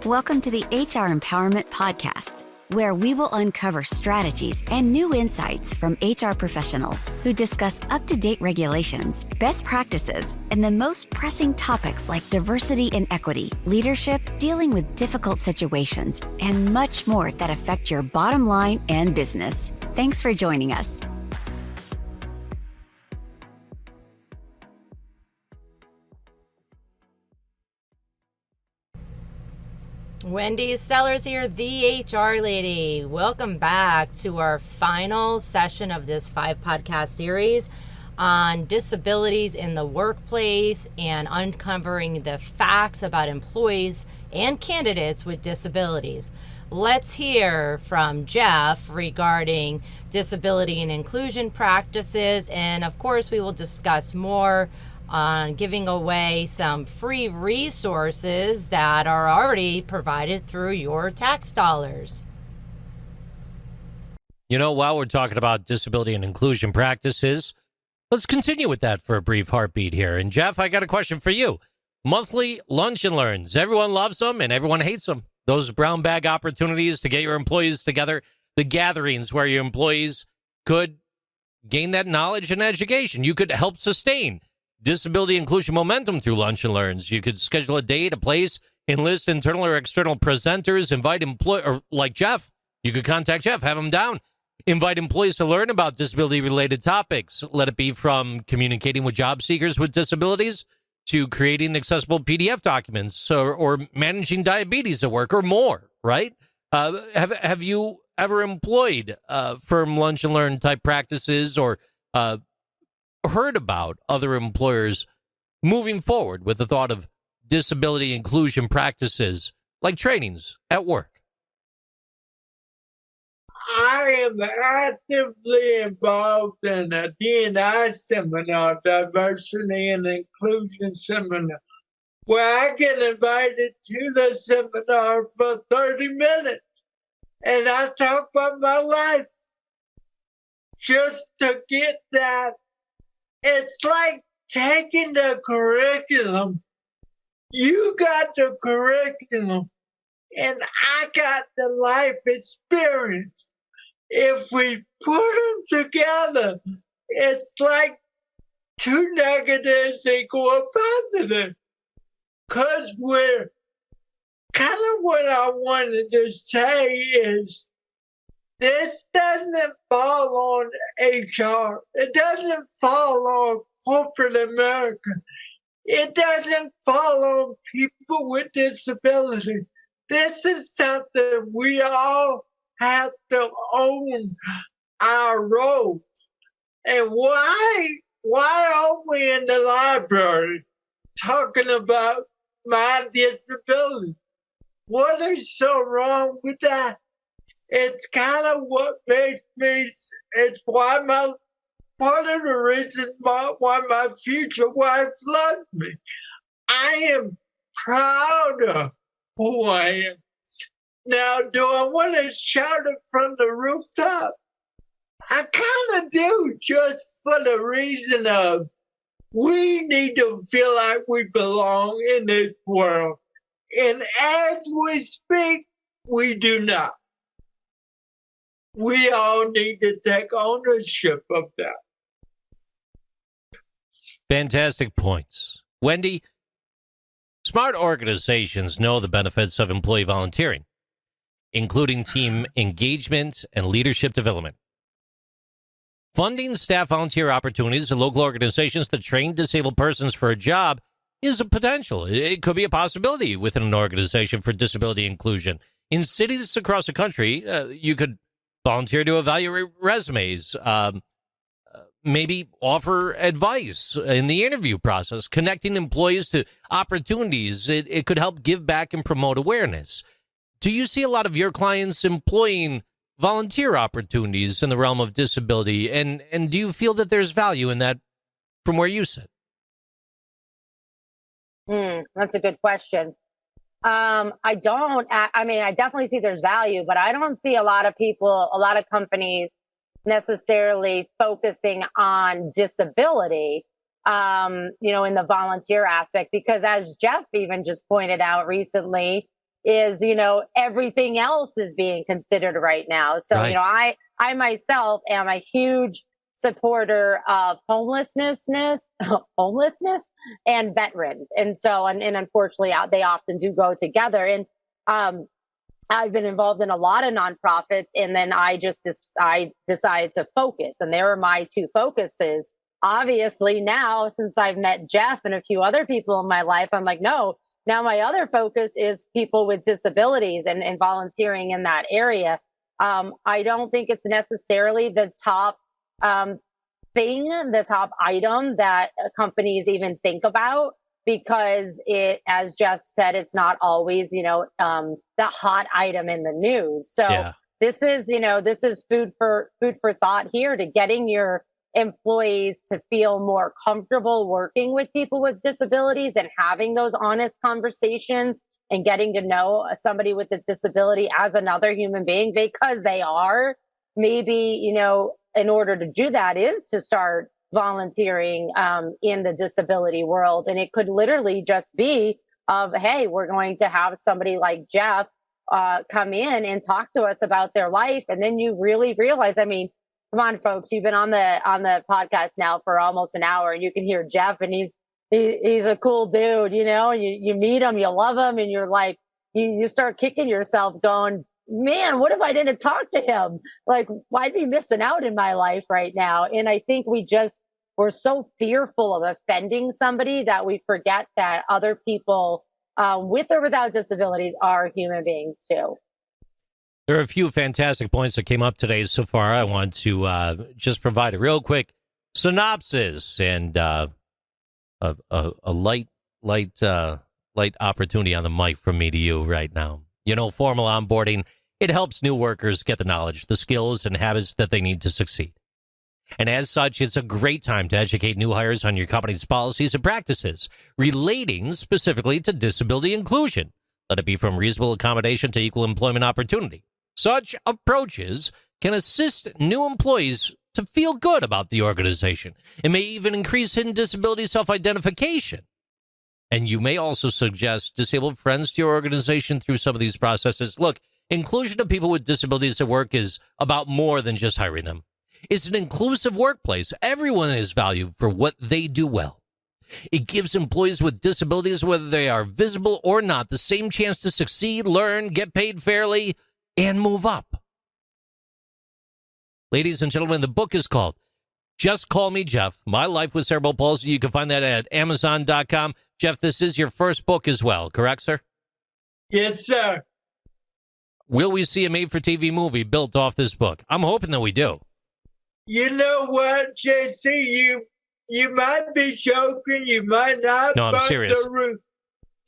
Welcome to the HR Empowerment Podcast, where we will uncover strategies and new insights from HR professionals who discuss up-to-date regulations, best practices, and the most pressing topics like diversity and equity, leadership, dealing with difficult situations, and much more that affect your bottom line and business. Thanks for joining us. Wendy Sellers here, the HR lady. Welcome back to our final session of this 5-podcast series on disabilities in the workplace and uncovering the facts about employees and candidates with disabilities. Let's hear from Jeff regarding disability and inclusion practices, and of course we will discuss more on giving away some free resources that are already provided through your tax dollars. You know, while we're talking about disability and inclusion practices, let's continue with that for a brief heartbeat here. And Jeff, I got a question for you. Monthly lunch and learns. Everyone loves them and everyone hates them. Those brown bag opportunities to get your employees together, the gatherings where your employees could gain that knowledge and education. You could help sustain disability inclusion momentum through lunch and learns. You could schedule a date, a place, enlist internal or external presenters, invite or like Jeff, you could contact Jeff, have him down, invite employees to learn about disability related topics. Let it be from communicating with job seekers with disabilities to creating accessible PDF documents or managing diabetes at work or more, right? Have you ever employed firm lunch and learn type practices or heard about other employers moving forward with the thought of disability inclusion practices like trainings at work? I am actively involved in a D&I seminar, diversity and inclusion seminar, where I get invited to the seminar for 30 minutes and I talk about my life just to get that. It's like taking the curriculum. You got the curriculum, and I got the life experience. If we put them together, it's like two negatives equal a positive. Because we're kind of what I wanted to say is, this doesn't fall on HR. It doesn't fall on corporate America. It doesn't fall on people with disability. This is something we all have to own our roles. And why are we in the library talking about my disability? What is so wrong with that? It's kind of what makes me, it's why part of the reason why my future wife loves me. I am proud of who I am. Now, do I want to shout it from the rooftop? I kind of do, just for the reason of we need to feel like we belong in this world. And as we speak, we do not. We all need to take ownership of that. Fantastic points. Wendy, smart organizations know the benefits of employee volunteering, including team engagement and leadership development. Funding staff volunteer opportunities in local organizations to train disabled persons for a job is a potential. It could be a possibility within an organization for disability inclusion. In cities across the country, you could volunteer to evaluate resumes, maybe offer advice in the interview process, connecting employees to opportunities. It could help give back and promote awareness. Do you see a lot of your clients employing volunteer opportunities in the realm of disability? And do you feel that there's value in that from where you sit? That's a good question. I don't. I mean, I definitely see there's value, but I don't see a lot of people, a lot of companies necessarily focusing on disability, in the volunteer aspect, because as Jeff even just pointed out recently, is, everything else is being considered right now. So, Right. I myself am a huge supporter of homelessness and veterans. And so, and unfortunately, they often do go together. And, I've been involved in a lot of nonprofits, and then I decided to focus, and there are my two focuses. Obviously, now since I've met Jeff and a few other people in my life, I'm like, no. Now my other focus is people with disabilities and volunteering in that area. I don't think it's necessarily the top the top item that companies even think about, because as Jeff said, it's not always, the hot item in the news. So Yeah. this is food for thought here, to getting your employees to feel more comfortable working with people with disabilities and having those honest conversations and getting to know somebody with a disability as another human being, because they are. Maybe, in order to do that is to start volunteering in the disability world. And it could literally just be of, hey, we're going to have somebody like Jeff come in and talk to us about their life. And then you really realize, I mean, come on, folks, you've been on the podcast now for almost an hour, and you can hear Jeff, and he's a cool dude, you meet him, you love him, and you're like, you start kicking yourself going, man, what if I didn't talk to him? Like, why'd be missing out in my life right now? And I think we're so fearful of offending somebody that we forget that other people with or without disabilities are human beings too. There are a few fantastic points that came up today so far. I want to just provide a real quick synopsis and a light opportunity on the mic from me to you right now. Formal onboarding, it helps new workers get the knowledge, the skills, and habits that they need to succeed. And as such, it's a great time to educate new hires on your company's policies and practices relating specifically to disability inclusion. Let it be from reasonable accommodation to equal employment opportunity. Such approaches can assist new employees to feel good about the organization. It may even increase hidden disability self-identification. And you may also suggest disabled friends to your organization through some of these processes. Look, inclusion of people with disabilities at work is about more than just hiring them. It's an inclusive workplace. Everyone is valued for what they do well. It gives employees with disabilities, whether they are visible or not, the same chance to succeed, learn, get paid fairly, and move up. Ladies and gentlemen, the book is called Just Call Me Jeff, My Life with Cerebral Palsy. You can find that at Amazon.com. Jeff, this is your first book as well, correct, sir? Yes, sir. Will we see a made-for-TV movie built off this book? I'm hoping that we do. You know what, JC? You might be joking, you might not. No, I'm serious.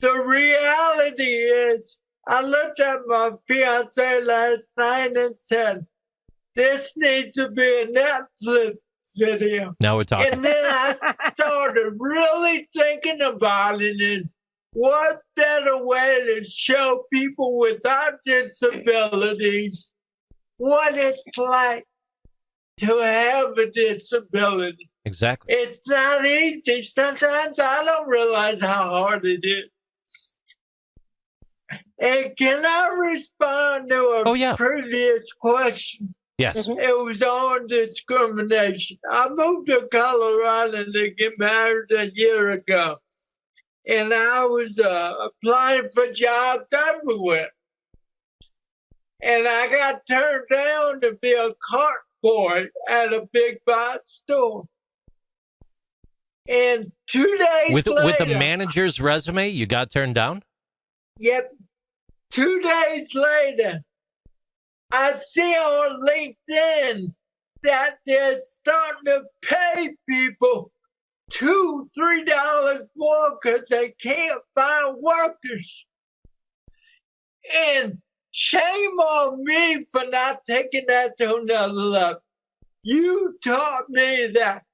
The reality is, I looked at my fiance last night and said, this needs to be a Netflix video. Now we're talking. And then I started really thinking about it, and what better way to show people without disabilities what it's like to have a disability. Exactly. It's not easy. Sometimes I don't realize how hard it is. And can I respond to a previous question? Yes. It was on discrimination. I moved to Colorado to get married a year ago. And I was applying for jobs everywhere. And I got turned down to be a cart boy at a big box store. And 2 days later... With a manager's resume, you got turned down? Yep. 2 days later, I see on LinkedIn that they're starting to pay people $2-3 more because they can't find workers. And shame on me for not taking that to another level. You taught me that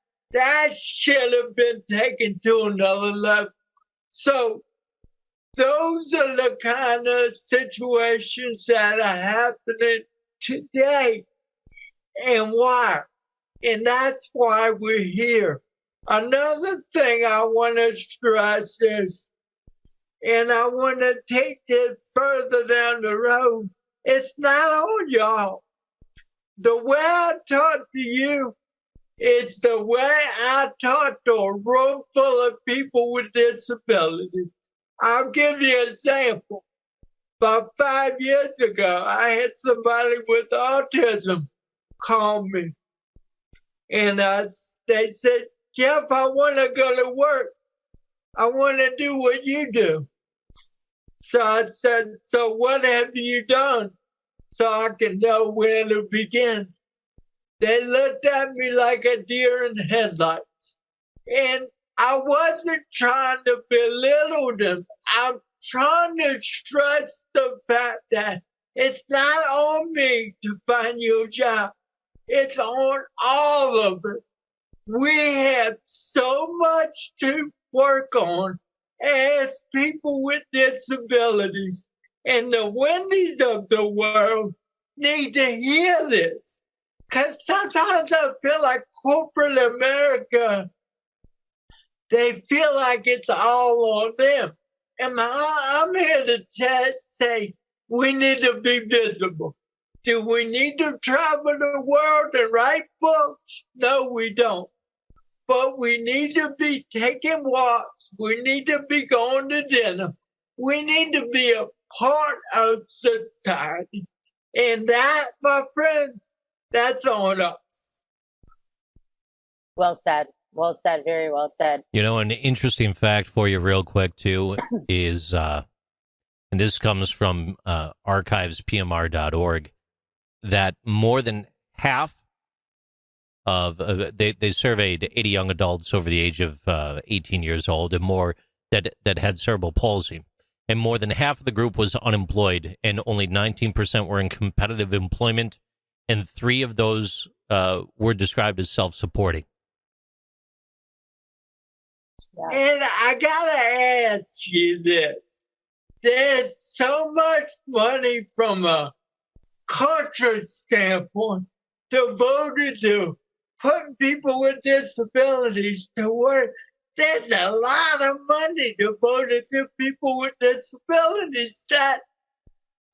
should have been taken to another level. So those are the kind of situations that are happening today. And why? And that's why we're here. Another thing I want to stress is and I want to take this further down the road. It's not on y'all. The way I talk to you is the way I talk to a room full of people with disabilities. I'll give you an example. About 5 years ago, I had somebody with autism call me. And they said, Jeff, I want to go to work. I want to do what you do. So I said, so what have you done? So I can know where to begin. They looked at me like a deer in headlights. And I wasn't trying to belittle them. I'm trying to stress the fact that it's not on me to find you a job. It's on all of it. We have so much to work on as people with disabilities. And the Wendy's of the world need to hear this. Because sometimes I feel like corporate America, they feel like it's all on them. And I'm here to say we need to be visible. Do we need to travel the world and write books? No, we don't. But we need to be taking walks. We need to be going to dinner. We need to be a part of society. And that, my friends, that's on us. Well said. Well said. Very well said. You know, an interesting fact for you real quick, too, is, and this comes from archivespmr.org, that more than half of, they surveyed 80 young adults over the age of 18 years old and more that had cerebral palsy. And more than half of the group was unemployed, and only 19% were in competitive employment, and 3 of those were described as self-supporting. Yeah. And I gotta ask you this. There's so much money from a culture standpoint devoted to putting people with disabilities to work. There's a lot of money devoted to people with disabilities that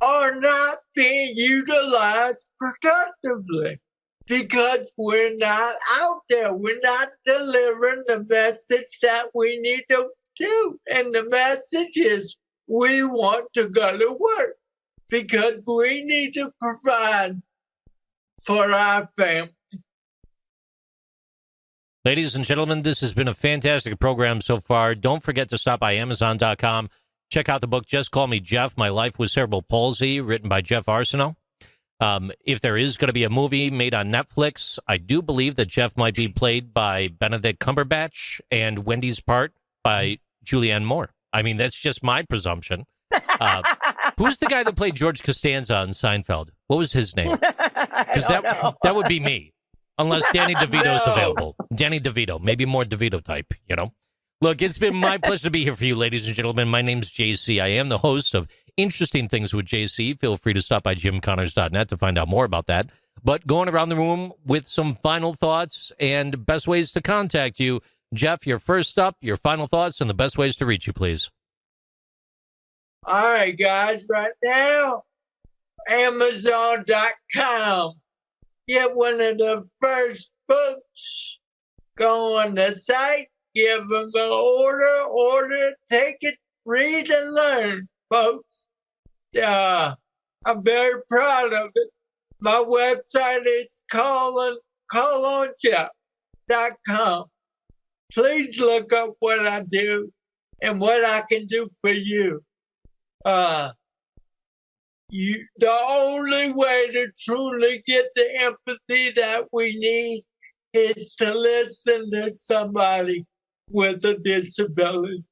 are not being utilized productively because we're not out there. We're not delivering the message that we need to do. And the message is we want to go to work because we need to provide for our family. Ladies and gentlemen, this has been a fantastic program so far. Don't forget to stop by Amazon.com. Check out the book, Just Call Me Jeff, My Life with Cerebral Palsy, written by Jeff Arsenault. If there is going to be a movie made on Netflix, I do believe that Jeff might be played by Benedict Cumberbatch and Wendy's part by Julianne Moore. I mean, that's just my presumption. Who's the guy that played George Costanza on Seinfeld? What was his name? Because that would be me, unless Danny DeVito's available. Danny DeVito, maybe more DeVito type, you know. Look, it's been my pleasure to be here for you, ladies and gentlemen. My name's JC. I am the host of Interesting Things with JC. Feel free to stop by jimconnors.net to find out more about that. But going around the room with some final thoughts and best ways to contact you. Jeff, you're first up, your final thoughts and the best ways to reach you, please. All right, guys, right now, Amazon.com. Get one of the first books. Go on the site. Give them an order, take it, read and learn, folks. I'm very proud of it. My website is callonjeff.com. Please look up what I do and what I can do for you. The only way to truly get the empathy that we need is to listen to somebody with a disability.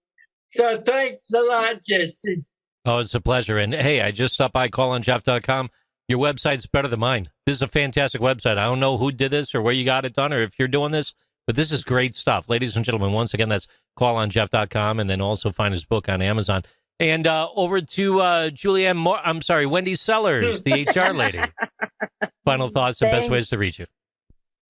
So thanks a lot, Jesse. Oh, it's a pleasure. And hey, I just stopped by callonjeff.com. Your website's better than mine. This is a fantastic website. I don't know who did this or where you got it done or if you're doing this, but this is great stuff. Ladies and gentlemen, once again, that's callonjeff.com, and then also find his book on Amazon. And over to Julianne Moore, I'm sorry, Wendy Sellers, the HR lady. Final thoughts and best ways to reach you.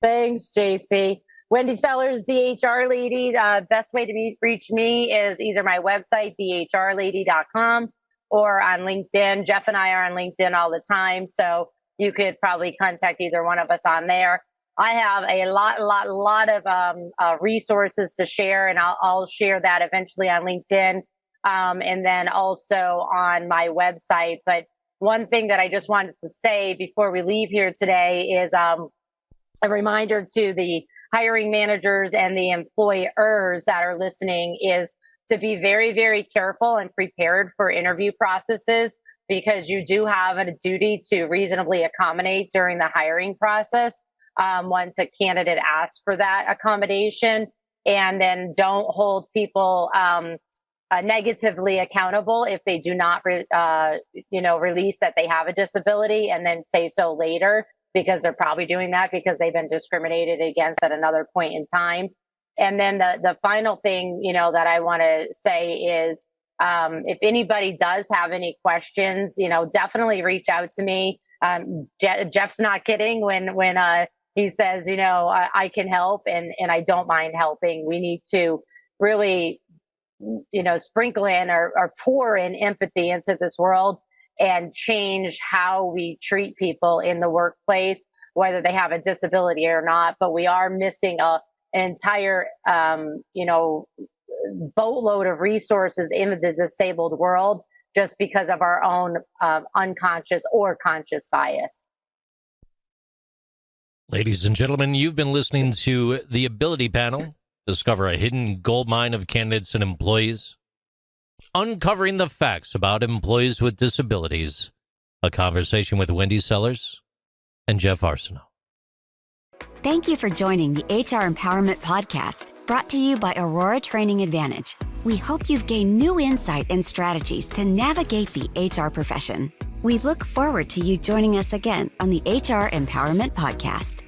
Thanks, JC. Wendy Sellers, the HR lady. Best way to reach me is either my website, thehrlady.com, or on LinkedIn. Jeff and I are on LinkedIn all the time, so you could probably contact either one of us on there. I have a lot of resources to share, and I'll share that eventually on LinkedIn, and then also on my website. But one thing that I just wanted to say before we leave here today is a reminder to the hiring managers and the employers that are listening is to be very, very careful and prepared for interview processes, because you do have a duty to reasonably accommodate during the hiring process once a candidate asks for that accommodation. And then don't hold people negatively accountable if they do not, release that they have a disability and then say so later, because they're probably doing that because they've been discriminated against at another point in time. And then the final thing, that I want to say is, if anybody does have any questions, definitely reach out to me. Jeff's not kidding when he says, I can help, and I don't mind helping. We need to really, sprinkle in or pour in empathy into this world and change how we treat people in the workplace, whether they have a disability or not. But we are missing an entire, boatload of resources in the disabled world just because of our own unconscious or conscious bias. Ladies and gentlemen, you've been listening to The Ability Panel. Discover a hidden goldmine of candidates and employees. Uncovering the facts about employees with disabilities. A conversation with Wendy Sellers and Jeff Arsenault. Thank you for joining the HR Empowerment Podcast, brought to you by Aurora Training Advantage. We hope you've gained new insight and strategies to navigate the HR profession. We look forward to you joining us again on the HR Empowerment Podcast.